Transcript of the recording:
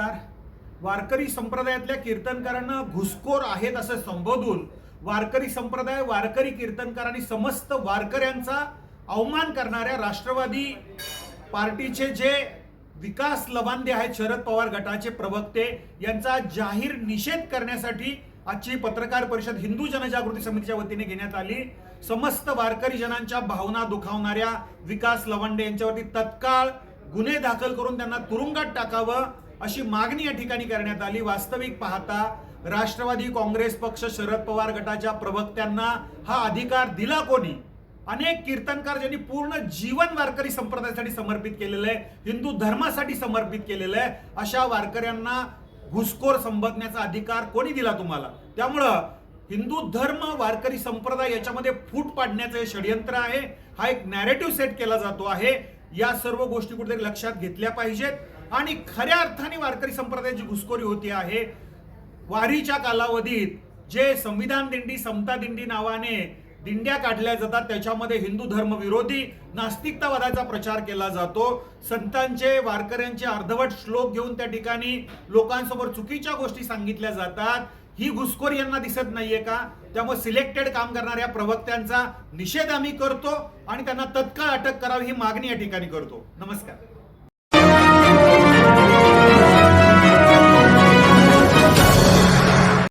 नमस्कार. वारकरी संप्रदायातल्या कीर्तनकारांना घुसखोर आहेत असं संबोधून वारकरी संप्रदाय, वारकरी कीर्तनकार आणि समस्त वारकऱ्यांचा अवमान करणाऱ्या राष्ट्रवादी पार्टीचे जे विकास लवांदे आहेत, शरद पवार गटाचे प्रवक्ते, यांचा जाहीर निषेध करण्यासाठी आजची पत्रकार परिषद हिंदू जनजागृती समितीच्या वतीने घेण्यात आली. समस्त वारकरी जनांच्या भावना दुखावणाऱ्या विकास लवांडे यांच्यावरती तत्काळ गुन्हे दाखल करून त्यांना तुरुंगात टाकावं अशी मागणी या ठिकाणी करण्यात आली. वास्तविक पाहता राष्ट्रवादी काँग्रेस पक्ष, शरद पवार गटाच्या प्रवक्त्यांना हा अधिकार दिला कोणी? अनेक कीर्तनकार ज्यांनी पूर्ण जीवन वारकरी संप्रदायासाठी समर्पित केलेलं आहे, हिंदू धर्मासाठी समर्पित केलेलं आहे, अशा वारकऱ्यांना घुसखोर संबोधण्याचा अधिकार कोणी दिला तुम्हाला? त्यामुळं हिंदू धर्म, वारकरी संप्रदाय याच्यामध्ये फूट पाडण्याचं हे षडयंत्र आहे. हा एक नॅरेटिव्ह सेट केला जातो आहे. या सर्व गोष्टी कुठेतरी लक्षात घेतल्या पाहिजेत आणि खऱ्या अर्थाने वारकरी संप्रदायाची घुसखोरी होती आहे. वारीच्या कालावधीत जे संविधान दिंडी, समता दिंडी नावाने दिंड्या काढल्या जातात, त्याच्यामध्ये हिंदू धर्म विरोधी नास्तिकतावादाचा प्रचार केला जातो. संतांचे, वारकऱ्यांचे अर्धवट श्लोक घेऊन त्या ठिकाणी लोकांसमोर चुकीच्या गोष्टी सांगितल्या जातात. ही घुसखोरी यांना दिसत नाहीये का? त्यामुळे सिलेक्टेड काम करणाऱ्या प्रवक्त्यांचा निषेध आम्ही करतो आणि त्यांना तत्काळ अटक करावी ही मागणी या ठिकाणी करतो. नमस्कार.